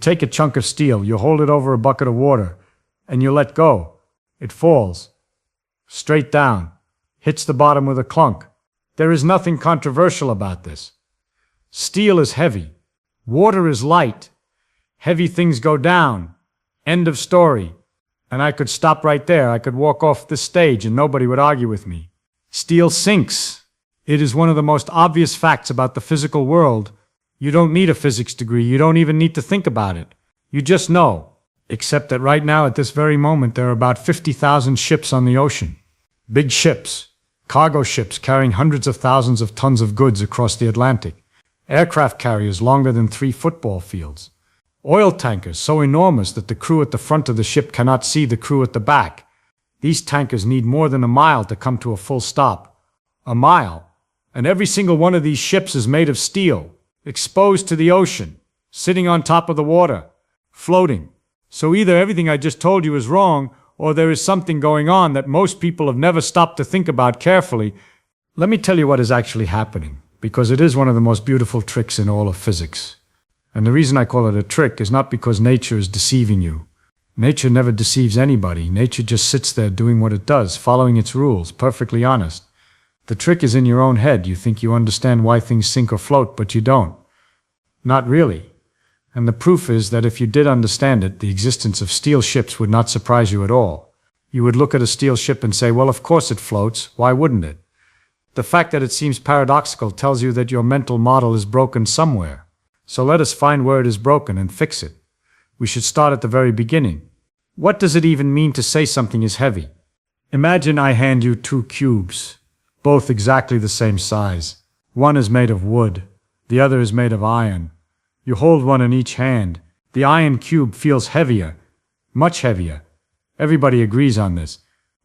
Take a chunk of steel, you hold it over a bucket of water, and you let go. It falls. Straight down. Hits the bottom with a clunk. There is nothing controversial about this. Steel is heavy. Water is light. Heavy things go down. End of story. And I could stop right there. I could walk off this stage and nobody would argue with me. Steel sinks. It is one of the most obvious facts about the physical world. You don't need a physics degree. You don't even need to think about it. You just know. Except that right now, at this very moment, there are about 50,000 ships on the ocean. Big ships. Cargo ships carrying hundreds of thousands of tons of goods across the Atlantic. Aircraft carriers longer than 3 football fields. Oil tankers so enormous that the crew at the front of the ship cannot see the crew at the back. These tankers need more than a mile to come to a full stop. A mile. And every single one of these ships is made of steel. Exposed to the ocean, sitting on top of the water, floating. So either everything I just told you is wrong, or there is something going on that most people have never stopped to think about carefully. Let me tell you what is actually happening, because it is one of the most beautiful tricks in all of physics. And the reason I call it a trick is not because nature is deceiving you. Nature never deceives anybody. Nature just sits there doing what it does, following its rules, perfectly honest. The trick is in your own head. You think you understand why things sink or float, but you don't. Not really. And the proof is that if you did understand it, the existence of steel ships would not surprise you at all. You would look at a steel ship and say, well, of course it floats. Why wouldn't it? The fact that it seems paradoxical tells you that your mental model is broken somewhere. So let us find where it is broken and fix it. We should start at the very beginning. What does it even mean to say something is heavy? Imagine I hand you 2 cubes. Both exactly the same size. One is made of wood, the other is made of iron. You hold one in each hand. The iron cube feels heavier, much heavier. Everybody agrees on this.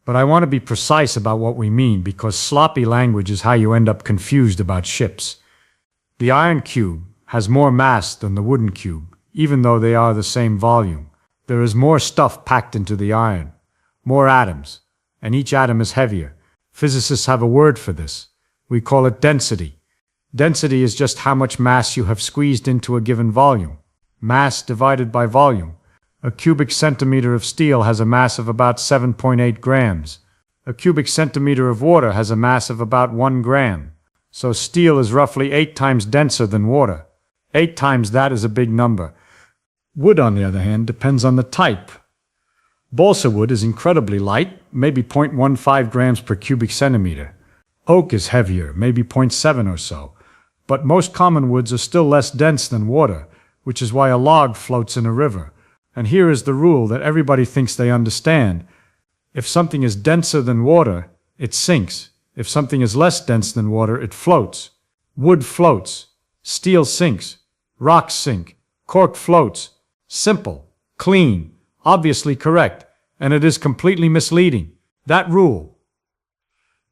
But I want to be precise about what we mean, because sloppy language is how you end up confused about ships. The iron cube has more mass than the wooden cube, even though they are the same volume. There is more stuff packed into the iron, more atoms, and each atom is heavier. Physicists have a word for this. We call it density. Density is just how much mass you have squeezed into a given volume. Mass divided by volume. A cubic centimeter of steel has a mass of about 7.8 grams. A cubic centimeter of water has a mass of about 1 gram. So steel is roughly 8 times denser than water. 8 times that is a big number. Wood, on the other hand, depends on the type. Balsa wood is incredibly light, maybe 0.15 grams per cubic centimeter. Oak is heavier, maybe 0.7 or so. But most common woods are still less dense than water, which is why a log floats in a river. And here is the rule that everybody thinks they understand. If something is denser than water, it sinks. If something is less dense than water, it floats. Wood floats. Steel sinks. Rocks sink. Cork floats. Simple. Clean. Obviously correct, and it is completely misleading. That rule,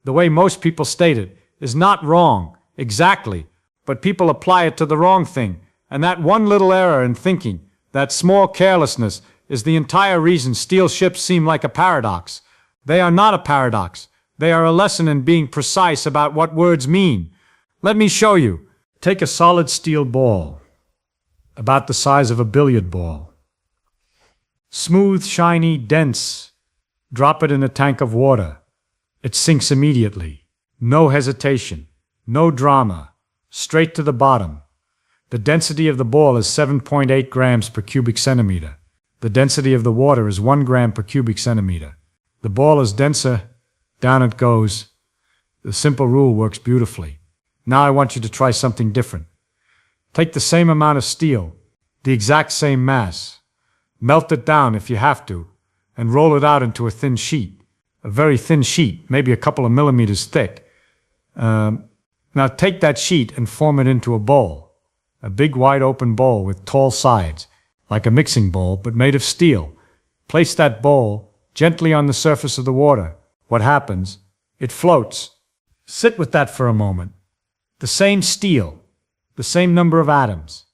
the way most people state it, is not wrong, exactly, but people apply it to the wrong thing, and that one little error in thinking, that small carelessness, is the entire reason steel ships seem like a paradox. They are not a paradox. They are a lesson in being precise about what words mean. Let me show you. Take a solid steel ball, about the size of a billiard ball. Smooth, shiny, dense. Drop it in a tank of water. It sinks immediately. No hesitation. No drama. Straight to the bottom. The density of the ball is 7.8 grams per cubic centimeter. The density of the water is 1 gram per cubic centimeter. The ball is denser. Down it goes. The simple rule works beautifully. Now I want you to try something different. Take the same amount of steel, the exact same mass. Melt it down if you have to, and roll it out into a thin sheet. A very thin sheet, maybe a couple of millimeters thick. Now take that sheet and form it into a bowl. A big wide open bowl with tall sides, like a mixing bowl, but made of steel. Place that bowl gently on the surface of the water. What happens? It floats. Sit with that for a moment. The same steel, the same number of atoms,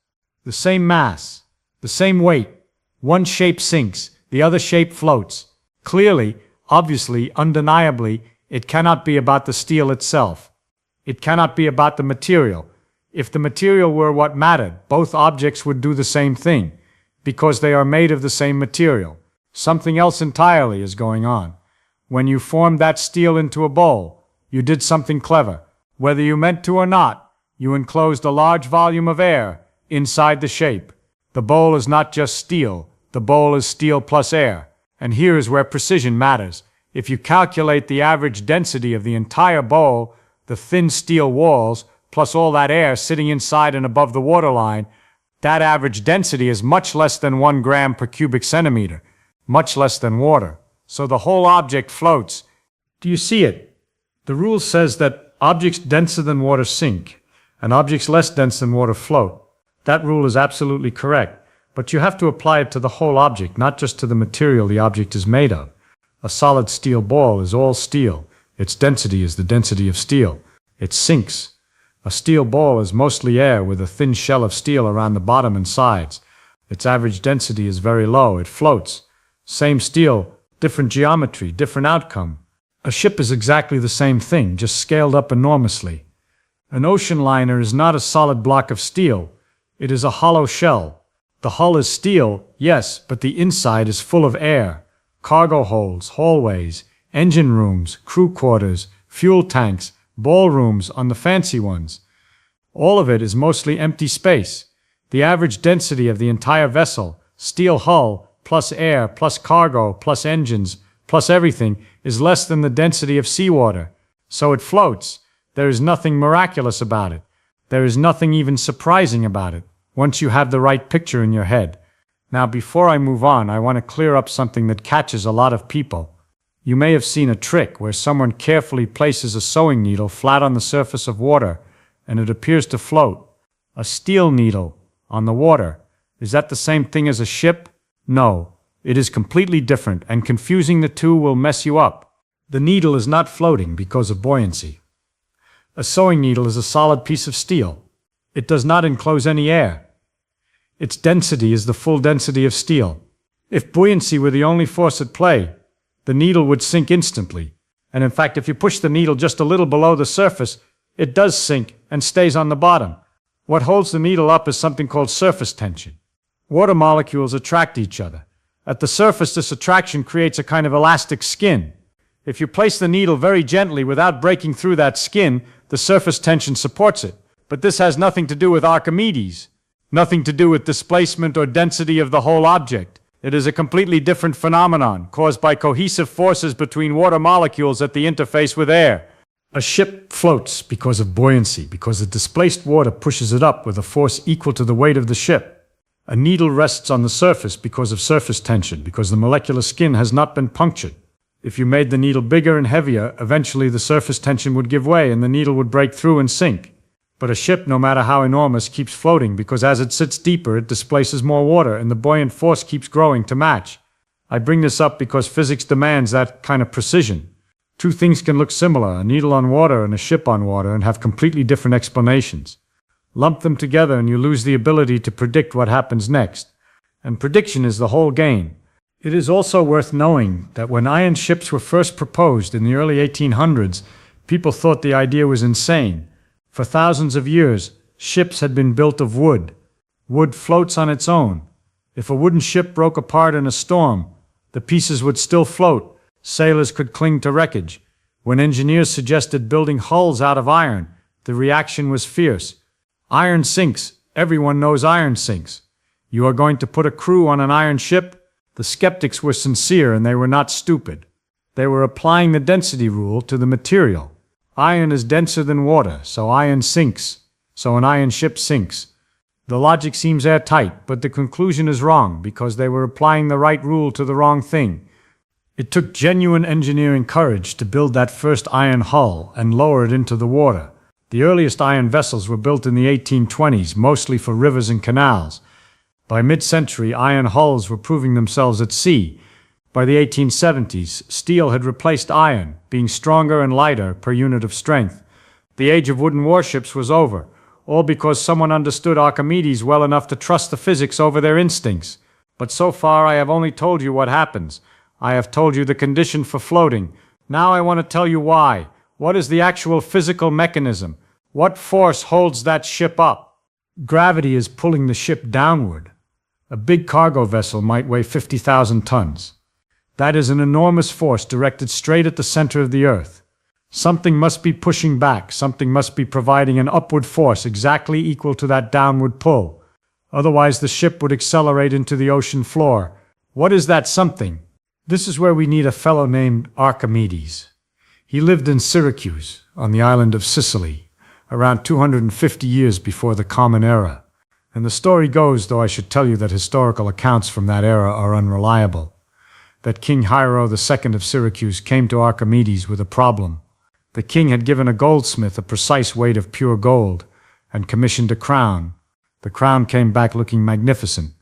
the same mass, the same weight. One shape sinks, the other shape floats. Clearly, obviously, undeniably, it cannot be about the steel itself. It cannot be about the material. If the material were what mattered, both objects would do the same thing. because they are made of the same material. Something else entirely is going on. When you formed that steel into a bowl, you did something clever. Whether you meant to or not, you enclosed a large volume of air inside the shape. The bowl is not just steel, the bowl is steel plus air. And here is where precision matters. If you calculate the average density of the entire bowl, the thin steel walls, plus all that air sitting inside and above the waterline, that average density is much less than 1 gram per cubic centimeter, much less than water. So the whole object floats. Do you see it? The rule says that objects denser than water sink, and objects less dense than water float. That rule is absolutely correct, but you have to apply it to the whole object, not just to the material the object is made of. A solid steel ball is all steel. Its density is the density of steel. It sinks. A steel ball is mostly air with a thin shell of steel around the bottom and sides. Its average density is very low. It floats. Same steel, different geometry, different outcome. A ship is exactly the same thing, just scaled up enormously. An ocean liner is not a solid block of steel. It is a hollow shell. The hull is steel, yes, but the inside is full of air. Cargo holds, hallways, engine rooms, crew quarters, fuel tanks, ballrooms on the fancy ones. All of it is mostly empty space. The average density of the entire vessel, steel hull, plus air, plus cargo, plus engines, plus everything, is less than the density of seawater. So it floats. There is nothing miraculous about it. There is nothing even surprising about it, once you have the right picture in your head. Now, before I move on, I want to clear up something that catches a lot of people. You may have seen a trick where someone carefully places a sewing needle flat on the surface of water, and it appears to float. A steel needle on the water. Is that the same thing as a ship? No. It is completely different, and confusing the two will mess you up. The needle is not floating because of buoyancy. A sewing needle is a solid piece of steel. It does not enclose any air. Its density is the full density of steel. If buoyancy were the only force at play, the needle would sink instantly. And in fact, if you push the needle just a little below the surface, it does sink and stays on the bottom. What holds the needle up is something called surface tension. Water molecules attract each other. At the surface, this attraction creates a kind of elastic skin. If you place the needle very gently without breaking through that skin, the surface tension supports it. But this has nothing to do with Archimedes. Nothing to do with displacement or density of the whole object. It is a completely different phenomenon, caused by cohesive forces between water molecules at the interface with air. A ship floats because of buoyancy, because the displaced water pushes it up with a force equal to the weight of the ship. A needle rests on the surface because of surface tension, because the molecular skin has not been punctured. If you made the needle bigger and heavier, eventually the surface tension would give way and the needle would break through and sink. But a ship, no matter how enormous, keeps floating because as it sits deeper, it displaces more water and the buoyant force keeps growing to match. I bring this up because physics demands that kind of precision. Two things can look similar, a needle on water and a ship on water, and have completely different explanations. Lump them together and you lose the ability to predict what happens next. And prediction is the whole game. It is also worth knowing that when iron ships were first proposed in the early 1800s, people thought the idea was insane. For thousands of years, ships had been built of wood. Wood floats on its own. If a wooden ship broke apart in a storm, the pieces would still float. Sailors could cling to wreckage. When engineers suggested building hulls out of iron, the reaction was fierce. Iron sinks. Everyone knows iron sinks. You are going to put a crew on an iron ship? The skeptics were sincere and they were not stupid. They were applying the density rule to the material. Iron is denser than water, so iron sinks. So an iron ship sinks. The logic seems airtight, but the conclusion is wrong because they were applying the right rule to the wrong thing. It took genuine engineering courage to build that first iron hull and lower it into the water. The earliest iron vessels were built in the 1820s, mostly for rivers and canals. By mid-century, iron hulls were proving themselves at sea. By the 1870s, steel had replaced iron, being stronger and lighter per unit of strength. The age of wooden warships was over, all because someone understood Archimedes well enough to trust the physics over their instincts. But so far I have only told you what happens. I have told you the condition for floating. Now I want to tell you why. What is the actual physical mechanism? What force holds that ship up? Gravity is pulling the ship downward. A big cargo vessel might weigh 50,000 tons. That is an enormous force directed straight at the center of the Earth. Something must be pushing back, something must be providing an upward force exactly equal to that downward pull. Otherwise the ship would accelerate into the ocean floor. What is that something? This is where we need a fellow named Archimedes. He lived in Syracuse, on the island of Sicily, around 250 years before the Common Era. And the story goes, though I should tell you that historical accounts from that era are unreliable, that King Hiero II of Syracuse came to Archimedes with a problem. The king had given a goldsmith a precise weight of pure gold and commissioned a crown. The crown came back looking magnificent,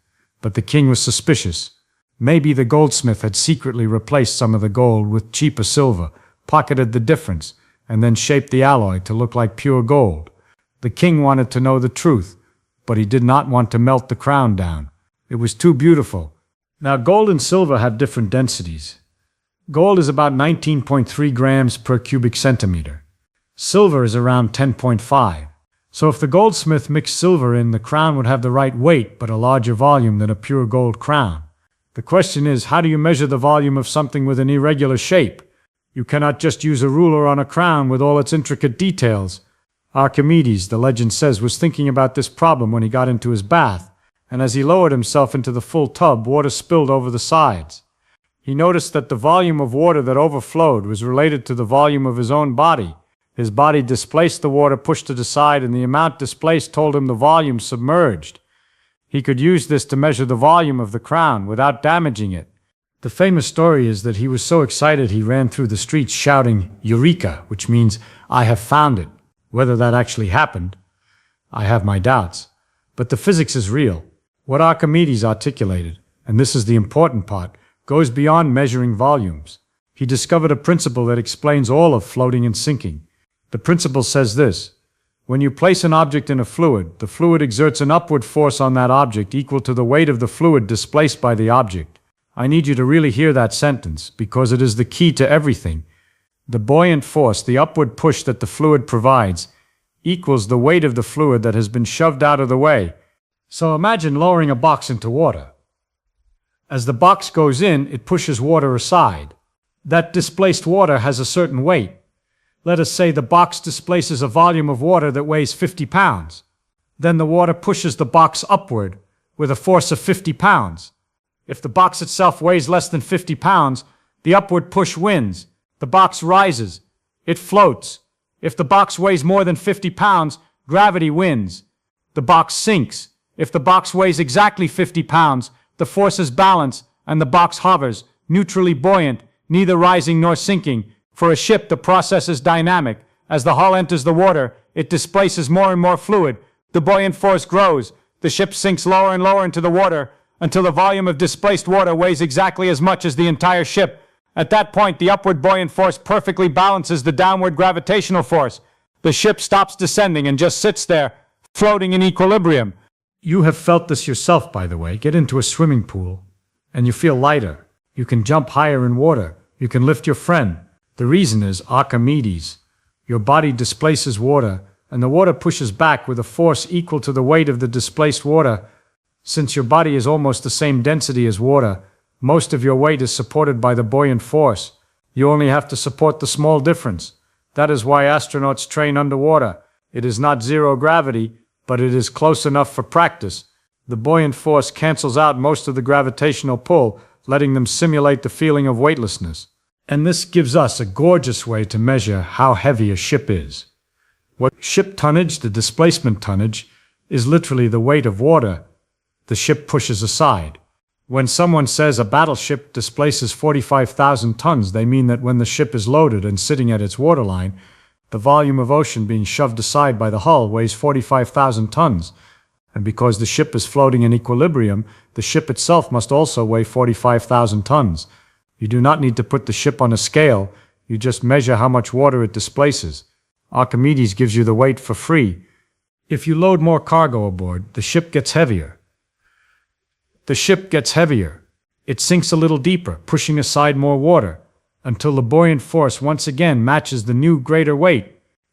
but the king was suspicious. Maybe the goldsmith had secretly replaced some of the gold with cheaper silver, pocketed the difference, and then shaped the alloy to look like pure gold. The king wanted to know the truth, but he did not want to melt the crown down. It was too beautiful. Now, gold and silver have different densities. Gold is about 19.3 grams per cubic centimeter. Silver is around 10.5. So if the goldsmith mixed silver in, the crown would have the right weight but a larger volume than a pure gold crown. The question is, how do you measure the volume of something with an irregular shape? You cannot just use a ruler on a crown with all its intricate details. Archimedes, the legend says, was thinking about this problem when he got into his bath, and as he lowered himself into the full tub, water spilled over the sides. He noticed that the volume of water that overflowed was related to the volume of his own body. His body displaced the water pushed to the side, and the amount displaced told him the volume submerged. He could use this to measure the volume of the crown without damaging it. The famous story is that he was so excited he ran through the streets shouting, "Eureka," which means, "I have found it." Whether that actually happened, I have my doubts. But the physics is real. What Archimedes articulated, and this is the important part, goes beyond measuring volumes. He discovered a principle that explains all of floating and sinking. The principle says this: when you place an object in a fluid, the fluid exerts an upward force on that object equal to the weight of the fluid displaced by the object. I need you to really hear that sentence, because it is the key to everything. The buoyant force, the upward push that the fluid provides, equals the weight of the fluid that has been shoved out of the way. So imagine lowering a box into water. As the box goes in, it pushes water aside. That displaced water has a certain weight. Let us say the box displaces a volume of water that weighs 50 pounds. Then the water pushes the box upward with a force of 50 pounds. If the box itself weighs less than 50 pounds, the upward push wins. The box rises. It floats. If the box weighs more than 50 pounds, gravity wins. The box sinks. If the box weighs exactly 50 pounds, the forces balance and the box hovers, neutrally buoyant, neither rising nor sinking. For a ship, the process is dynamic. As the hull enters the water, it displaces more and more fluid. The buoyant force grows. The ship sinks lower and lower into the water until the volume of displaced water weighs exactly as much as the entire ship. At that point, the upward buoyant force perfectly balances the downward gravitational force. The ship stops descending and just sits there, floating in equilibrium. You have felt this yourself, by the way. Get into a swimming pool, and you feel lighter. You can jump higher in water. You can lift your friend. The reason is Archimedes. Your body displaces water, and the water pushes back with a force equal to the weight of the displaced water. Since your body is almost the same density as water, most of your weight is supported by the buoyant force. You only have to support the small difference. That is why astronauts train underwater. It is not zero gravity, but it is close enough for practice. The buoyant force cancels out most of the gravitational pull, letting them simulate the feeling of weightlessness. And this gives us a gorgeous way to measure how heavy a ship is. What ship tonnage, the displacement tonnage, is literally the weight of water the ship pushes aside. When someone says a battleship displaces 45,000 tons, they mean that when the ship is loaded and sitting at its waterline, the volume of ocean being shoved aside by the hull weighs 45,000 tons. And because the ship is floating in equilibrium, the ship itself must also weigh 45,000 tons. You do not need to put the ship on a scale, you just measure how much water it displaces. Archimedes gives you the weight for free. If you load more cargo aboard, the ship gets heavier. The ship gets heavier. It sinks a little deeper, pushing aside more water, until the buoyant force once again matches the new greater weight.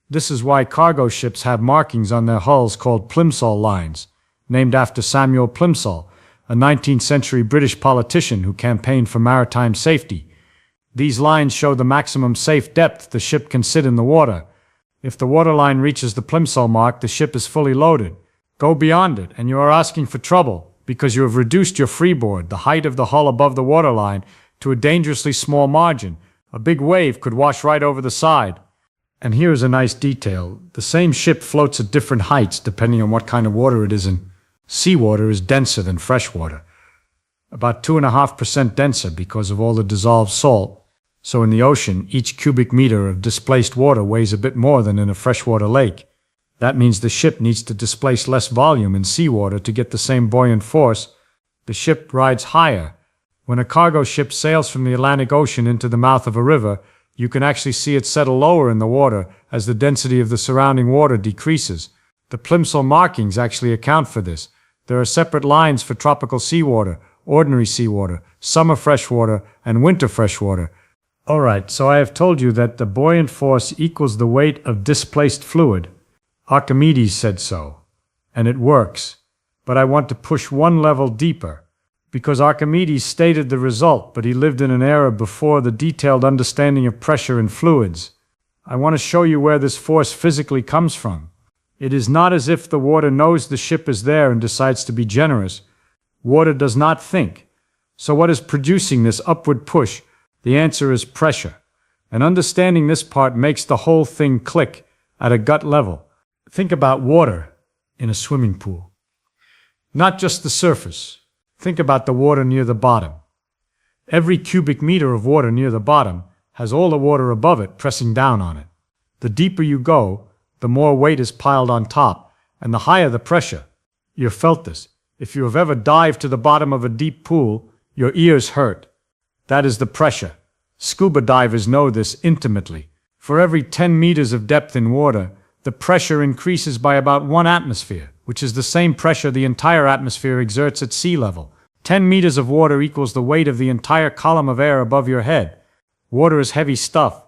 This is why cargo ships have markings on their hulls called plimsoll lines, named after Samuel Plimsoll, a 19th century British politician who campaigned for maritime safety. These lines show the maximum safe depth the ship can sit in the water. If the waterline reaches the plimsoll mark, the ship is fully loaded. Go beyond it, and you are asking for trouble, because you have reduced your freeboard, the height of the hull above the waterline, to a dangerously small margin. A big wave could wash right over the side. And here is a nice detail. The same ship floats at different heights depending on what kind of water it is in. Seawater is denser than freshwater, about 2.5% denser because of all the dissolved salt. So in the ocean, each cubic meter of displaced water weighs a bit more than in a freshwater lake. That means the ship needs to displace less volume in seawater to get the same buoyant force. The ship rides higher. When a cargo ship sails from the Atlantic Ocean into the mouth of a river, you can actually see it settle lower in the water as the density of the surrounding water decreases. The plimsoll markings actually account for this. There are separate lines for tropical seawater, ordinary seawater, summer freshwater, and winter freshwater. Alright, so I have told you that the buoyant force equals the weight of displaced fluid. Archimedes said so, and it works. But I want to push one level deeper, because Archimedes stated the result, but he lived in an era before the detailed understanding of pressure in fluids. I want to show you where this force physically comes from. It is not as if the water knows the ship is there and decides to be generous. Water does not think. So what is producing this upward push? The answer is pressure. And understanding this part makes the whole thing click at a gut level. Think about water in a swimming pool. Not just the surface. Think about the water near the bottom. Every cubic meter of water near the bottom has all the water above it pressing down on it. The deeper you go, the more weight is piled on top, and the higher the pressure. You've felt this. If you have ever dived to the bottom of a deep pool, your ears hurt. That is the pressure. Scuba divers know this intimately. For every 10 meters of depth in water, the pressure increases by about 1 atmosphere, which is the same pressure the entire atmosphere exerts at sea level. 10 meters of water equals the weight of the entire column of air above your head. Water is heavy stuff.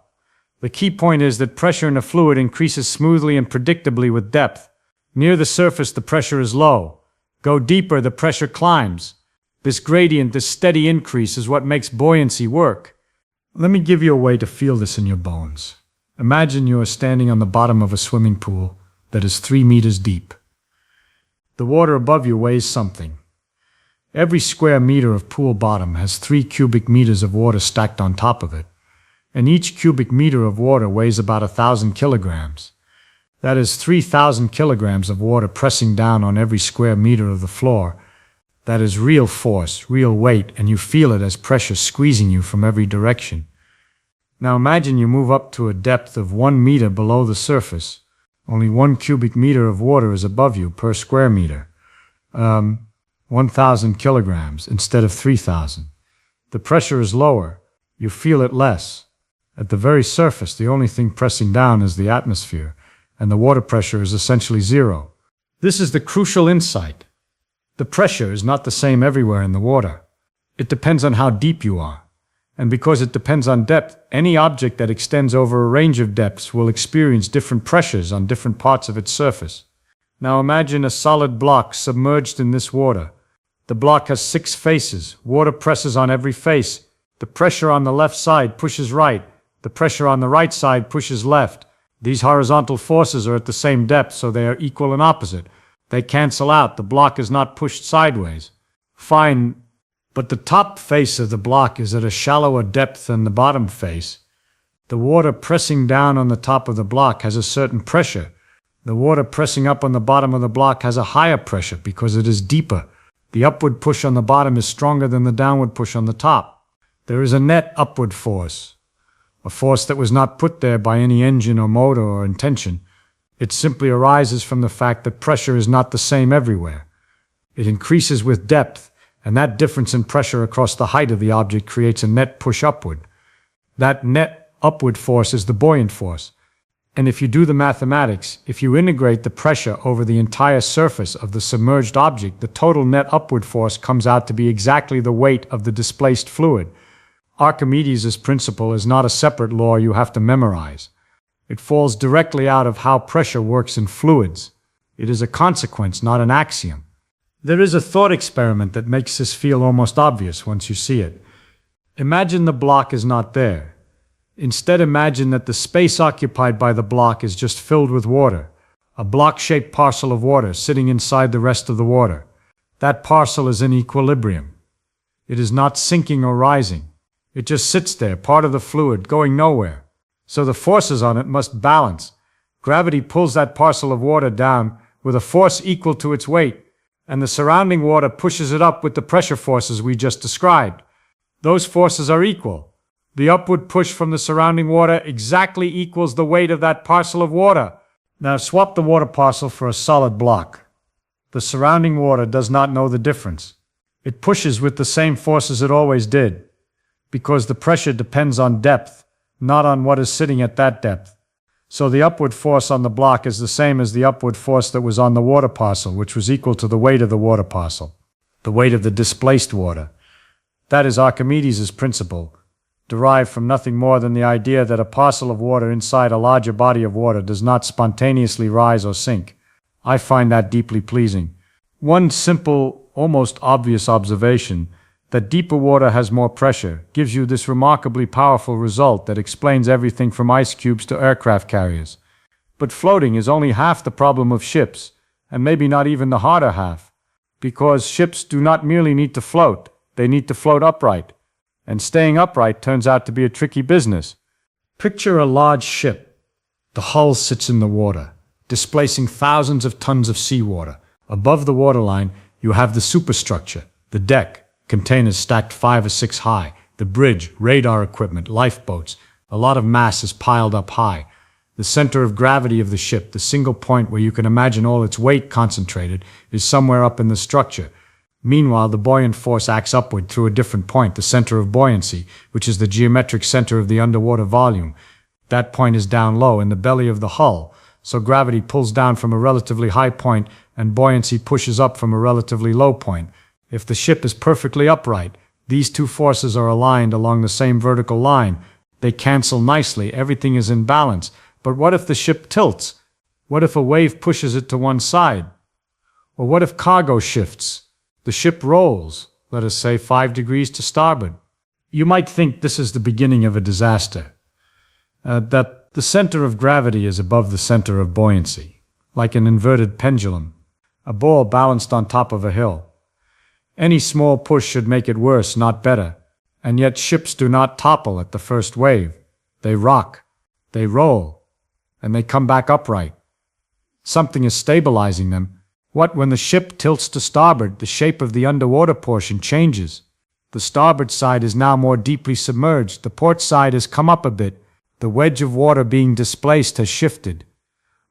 The key point is that pressure in a fluid increases smoothly and predictably with depth. Near the surface, the pressure is low. Go deeper, the pressure climbs. This gradient, this steady increase, is what makes buoyancy work. Let me give you a way to feel this in your bones. Imagine you are standing on the bottom of a swimming pool that is 3 meters deep. The water above you weighs something. Every square meter of pool bottom has 3 cubic meters of water stacked on top of it. And each cubic meter of water weighs about 1,000 kilograms. That is 3,000 kilograms of water pressing down on every square meter of the floor. That is real force, real weight, and you feel it as pressure squeezing you from every direction. Now imagine you move up to a depth of 1 meter below the surface. Only 1 cubic meter of water is above you per square meter. 1,000 kilograms instead of 3,000. The pressure is lower. You feel it less. At the very surface, the only thing pressing down is the atmosphere, and the water pressure is essentially zero. This is the crucial insight. The pressure is not the same everywhere in the water. It depends on how deep you are. And because it depends on depth, any object that extends over a range of depths will experience different pressures on different parts of its surface. Now imagine a solid block submerged in this water. The block has 6 faces. Water presses on every face. The pressure on the left side pushes right. The pressure on the right side pushes left. These horizontal forces are at the same depth, so they are equal and opposite. They cancel out. The block is not pushed sideways. Fine, but the top face of the block is at a shallower depth than the bottom face. The water pressing down on the top of the block has a certain pressure. The water pressing up on the bottom of the block has a higher pressure because it is deeper. The upward push on the bottom is stronger than the downward push on the top. There is a net upward force. A force that was not put there by any engine or motor or intention. It simply arises from the fact that pressure is not the same everywhere. It increases with depth, and that difference in pressure across the height of the object creates a net push upward. That net upward force is the buoyant force. And if you do the mathematics, if you integrate the pressure over the entire surface of the submerged object, the total net upward force comes out to be exactly the weight of the displaced fluid. Archimedes' principle is not a separate law you have to memorize. It falls directly out of how pressure works in fluids. It is a consequence, not an axiom. There is a thought experiment that makes this feel almost obvious once you see it. Imagine the block is not there. Instead, imagine that the space occupied by the block is just filled with water, a block-shaped parcel of water sitting inside the rest of the water. That parcel is in equilibrium. It is not sinking or rising. It just sits there, part of the fluid, going nowhere. So the forces on it must balance. Gravity pulls that parcel of water down with a force equal to its weight, and the surrounding water pushes it up with the pressure forces we just described. Those forces are equal. The upward push from the surrounding water exactly equals the weight of that parcel of water. Now swap the water parcel for a solid block. The surrounding water does not know the difference. It pushes with the same forces it always did, because the pressure depends on depth, not on what is sitting at that depth. So the upward force on the block is the same as the upward force that was on the water parcel, which was equal to the weight of the water parcel, the weight of the displaced water. That is Archimedes' principle, derived from nothing more than the idea that a parcel of water inside a larger body of water does not spontaneously rise or sink. I find that deeply pleasing. One simple, almost obvious observation, that deeper water has more pressure, gives you this remarkably powerful result that explains everything from ice cubes to aircraft carriers. But floating is only half the problem of ships, and maybe not even the harder half, because ships do not merely need to float, they need to float upright. And staying upright turns out to be a tricky business. Picture a large ship. The hull sits in the water, displacing thousands of tons of seawater. Above the waterline, you have the superstructure, the deck, containers stacked 5 or 6 high, the bridge, radar equipment, lifeboats. A lot of mass is piled up high. The center of gravity of the ship, the single point where you can imagine all its weight concentrated, is somewhere up in the structure. Meanwhile, the buoyant force acts upward through a different point, the center of buoyancy, which is the geometric center of the underwater volume. That point is down low in the belly of the hull, so gravity pulls down from a relatively high point and buoyancy pushes up from a relatively low point. If the ship is perfectly upright, these two forces are aligned along the same vertical line. They cancel nicely, everything is in balance. But what if the ship tilts? What if a wave pushes it to one side? Or what if cargo shifts? The ship rolls, let us say 5 degrees to starboard. You might think this is the beginning of a disaster, that the center of gravity is above the center of buoyancy, like an inverted pendulum, a ball balanced on top of a hill. Any small push should make it worse, not better, and yet ships do not topple at the first wave. They rock, they roll, and they come back upright. Something is stabilizing them. What when the ship tilts to starboard, the shape of the underwater portion changes. The starboard side is now more deeply submerged, the port side has come up a bit, the wedge of water being displaced has shifted.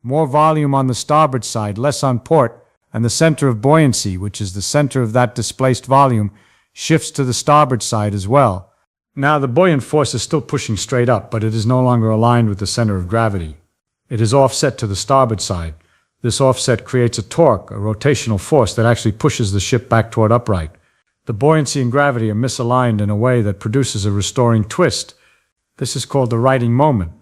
More volume on the starboard side, less on port, and the center of buoyancy, which is the center of that displaced volume, shifts to the starboard side as well. Now the buoyant force is still pushing straight up, but it is no longer aligned with the center of gravity. It is offset to the starboard side. This offset creates a torque, a rotational force that actually pushes the ship back toward upright. The buoyancy and gravity are misaligned in a way that produces a restoring twist. This is called the righting moment.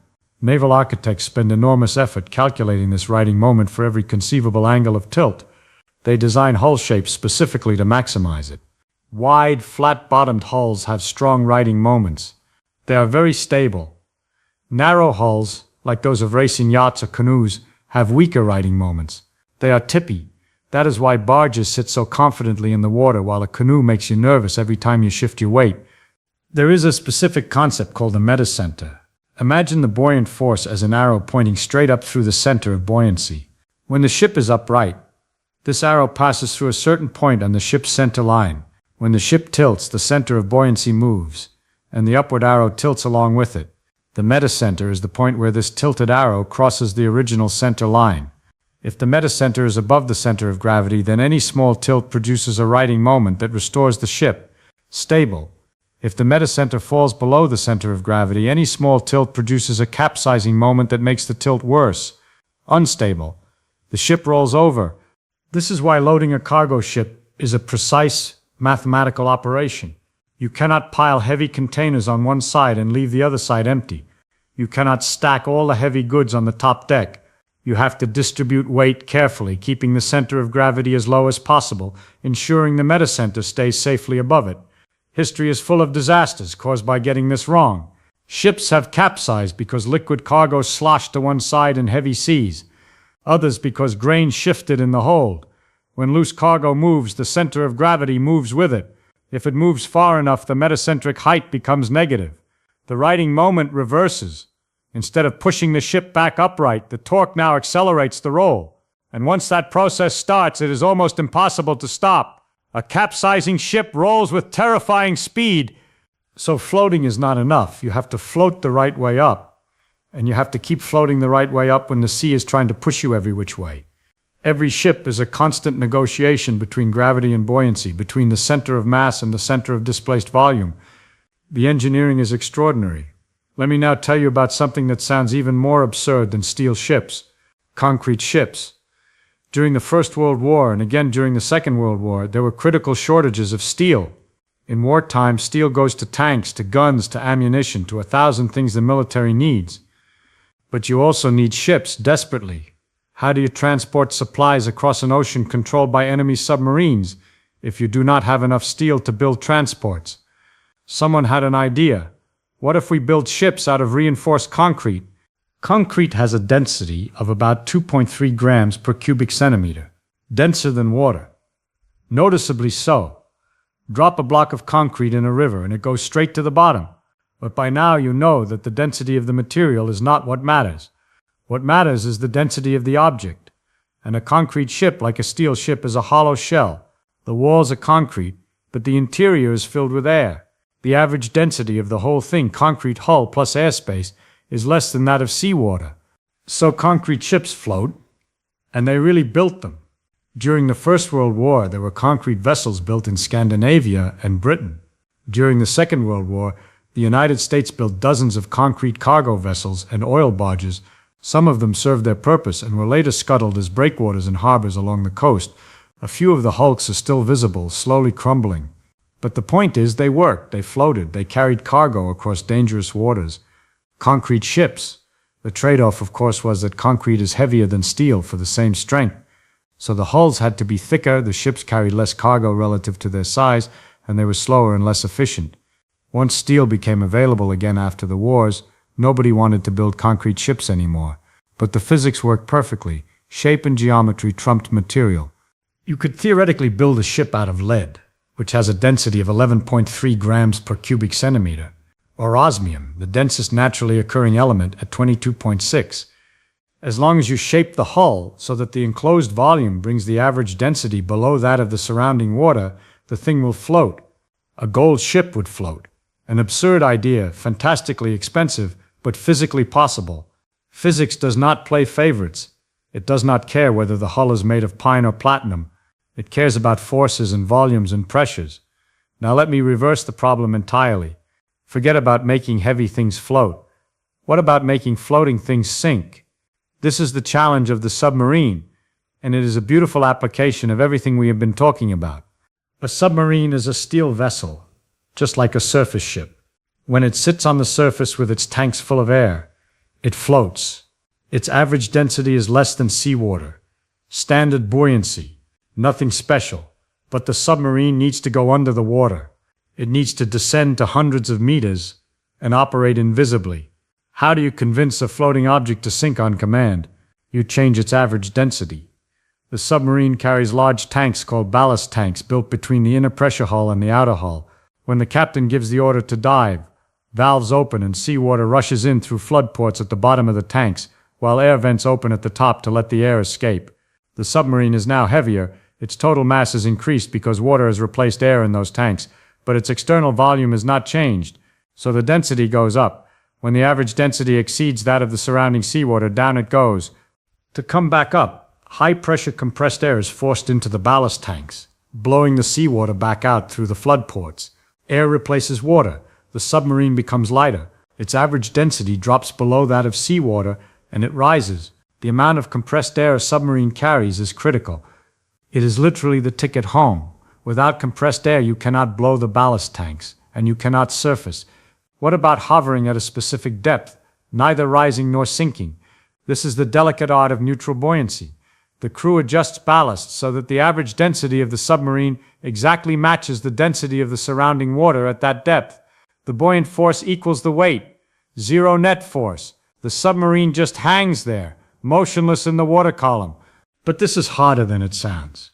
Naval architects spend enormous effort calculating this righting moment for every conceivable angle of tilt. They design hull shapes specifically to maximize it. Wide, flat-bottomed hulls have strong righting moments. They are very stable. Narrow hulls, like those of racing yachts or canoes, have weaker righting moments. They are tippy. That is why barges sit so confidently in the water while a canoe makes you nervous every time you shift your weight. There is a specific concept called a metacenter. Imagine the buoyant force as an arrow pointing straight up through the center of buoyancy. When the ship is upright, this arrow passes through a certain point on the ship's center line. When the ship tilts, the center of buoyancy moves, and the upward arrow tilts along with it. The metacenter is the point where this tilted arrow crosses the original center line. If the metacenter is above the center of gravity, then any small tilt produces a righting moment that restores the ship. Stable. If the metacenter falls below the center of gravity, any small tilt produces a capsizing moment that makes the tilt worse. Unstable. The ship rolls over. This is why loading a cargo ship is a precise mathematical operation. You cannot pile heavy containers on one side and leave the other side empty. You cannot stack all the heavy goods on the top deck. You have to distribute weight carefully, keeping the center of gravity as low as possible, ensuring the metacenter stays safely above it. History is full of disasters caused by getting this wrong. Ships have capsized because liquid cargo sloshed to one side in heavy seas. Others because grain shifted in the hold. When loose cargo moves, the center of gravity moves with it. If it moves far enough, the metacentric height becomes negative. The righting moment reverses. Instead of pushing the ship back upright, the torque now accelerates the roll. And once that process starts, it is almost impossible to stop. A capsizing ship rolls with terrifying speed. So floating is not enough. You have to float the right way up. And you have to keep floating the right way up when the sea is trying to push you every which way. Every ship is a constant negotiation between gravity and buoyancy, between the center of mass and the center of displaced volume. The engineering is extraordinary. Let me now tell you about something that sounds even more absurd than steel ships: concrete ships. During the First World War and again during the Second World War, there were critical shortages of steel. In wartime, steel goes to tanks, to guns, to ammunition, to 1,000 things the military needs. But you also need ships desperately. How do you transport supplies across an ocean controlled by enemy submarines if you do not have enough steel to build transports? Someone had an idea. What if we build ships out of reinforced concrete? Concrete has a density of about 2.3 grams per cubic centimeter, denser than water. Noticeably so. Drop a block of concrete in a river and it goes straight to the bottom. But by now you know that the density of the material is not what matters. What matters is the density of the object. And a concrete ship, like a steel ship, is a hollow shell. The walls are concrete, but the interior is filled with air. The average density of the whole thing, concrete hull plus airspace, is less than that of seawater. So concrete ships float, and they really built them. During the First World War, there were concrete vessels built in Scandinavia and Britain. During the Second World War, the United States built dozens of concrete cargo vessels and oil barges. Some of them served their purpose and were later scuttled as breakwaters in harbors along the coast. A few of the hulks are still visible, slowly crumbling. But the point is, they worked, they floated, they carried cargo across dangerous waters. Concrete ships. The trade-off, of course, was that concrete is heavier than steel for the same strength. So the hulls had to be thicker, the ships carried less cargo relative to their size, and they were slower and less efficient. Once steel became available again after the wars, nobody wanted to build concrete ships anymore. But the physics worked perfectly. Shape and geometry trumped material. You could theoretically build a ship out of lead, which has a density of 11.3 grams per cubic centimeter, or osmium, the densest naturally occurring element, at 22.6. As long as you shape the hull so that the enclosed volume brings the average density below that of the surrounding water, the thing will float. A gold ship would float. An absurd idea, fantastically expensive, but physically possible. Physics does not play favorites. It does not care whether the hull is made of pine or platinum. It cares about forces and volumes and pressures. Now let me reverse the problem entirely. Forget about making heavy things float. What about making floating things sink? This is the challenge of the submarine, and it is a beautiful application of everything we have been talking about. A submarine is a steel vessel, just like a surface ship. When it sits on the surface with its tanks full of air, it floats. Its average density is less than seawater. Standard buoyancy. Nothing special. But the submarine needs to go under the water. It needs to descend to hundreds of meters and operate invisibly. How do you convince a floating object to sink on command? You change its average density. The submarine carries large tanks called ballast tanks built between the inner pressure hull and the outer hull. When the captain gives the order to dive, valves open and seawater rushes in through flood ports at the bottom of the tanks, while air vents open at the top to let the air escape. The submarine is now heavier. Its total mass has increased because water has replaced air in those tanks, but its external volume has not changed, so the density goes up. When the average density exceeds that of the surrounding seawater, down it goes. To come back up, high-pressure compressed air is forced into the ballast tanks, blowing the seawater back out through the flood ports. Air replaces water. The submarine becomes lighter. Its average density drops below that of seawater, and it rises. The amount of compressed air a submarine carries is critical. It is literally the ticket home. Without compressed air, you cannot blow the ballast tanks, and you cannot surface. What about hovering at a specific depth, neither rising nor sinking? This is the delicate art of neutral buoyancy. The crew adjusts ballast so that the average density of the submarine exactly matches the density of the surrounding water at that depth. The buoyant force equals the weight. Zero net force. The submarine just hangs there, motionless in the water column. But this is harder than it sounds,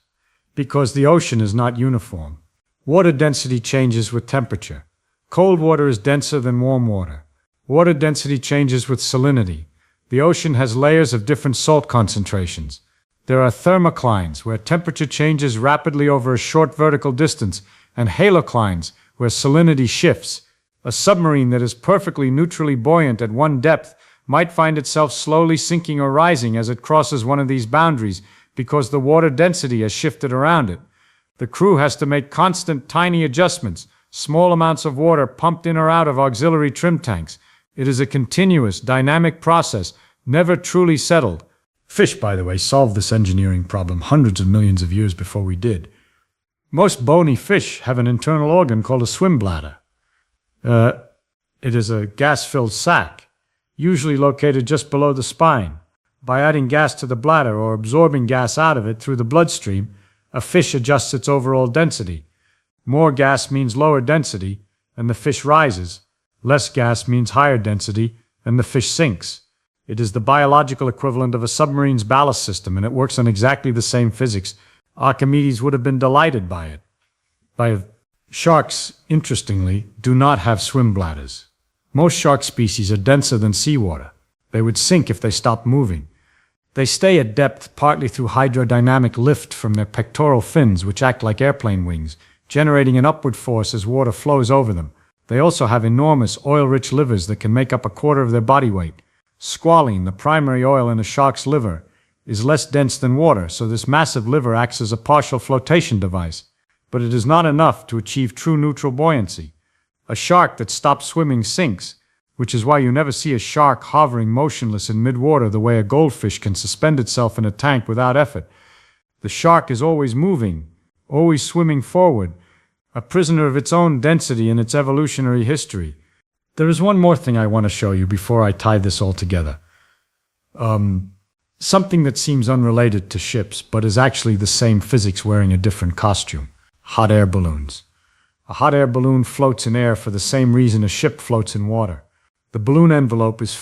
because the ocean is not uniform. Water density changes with temperature. Cold water is denser than warm water. Water density changes with salinity. The ocean has layers of different salt concentrations. There are thermoclines, where temperature changes rapidly over a short vertical distance, and haloclines, where salinity shifts. A submarine that is perfectly neutrally buoyant at one depth might find itself slowly sinking or rising as it crosses one of these boundaries because the water density has shifted around it. The crew has to make constant, tiny adjustments, small amounts of water pumped in or out of auxiliary trim tanks. It is a continuous, dynamic process, never truly settled. Fish, by the way, solved this engineering problem hundreds of millions of years before we did. Most bony fish have an internal organ called a swim bladder. It is a gas-filled sac, usually located just below the spine. By adding gas to the bladder or absorbing gas out of it through the bloodstream, a fish adjusts its overall density. More gas means lower density, and the fish rises. Less gas means higher density, and the fish sinks. It is the biological equivalent of a submarine's ballast system, and it works on exactly the same physics. Archimedes would have been delighted by it. Sharks, interestingly, do not have swim bladders. Most shark species are denser than seawater. They would sink if they stopped moving. They stay at depth partly through hydrodynamic lift from their pectoral fins, which act like airplane wings, generating an upward force as water flows over them. They also have enormous oil-rich livers that can make up a quarter of their body weight. Squalene, the primary oil in a shark's liver, is less dense than water, so this massive liver acts as a partial flotation device. But it is not enough to achieve true neutral buoyancy. A shark that stops swimming sinks, which is why you never see a shark hovering motionless in mid-water the way a goldfish can suspend itself in a tank without effort. The shark is always moving, always swimming forward, a prisoner of its own density and its evolutionary history. There is one more thing I want to show you before I tie this all together. Something that seems unrelated to ships, but is actually the same physics wearing a different costume. Hot air balloons. A hot air balloon floats in air for the same reason a ship floats in water. The balloon envelope is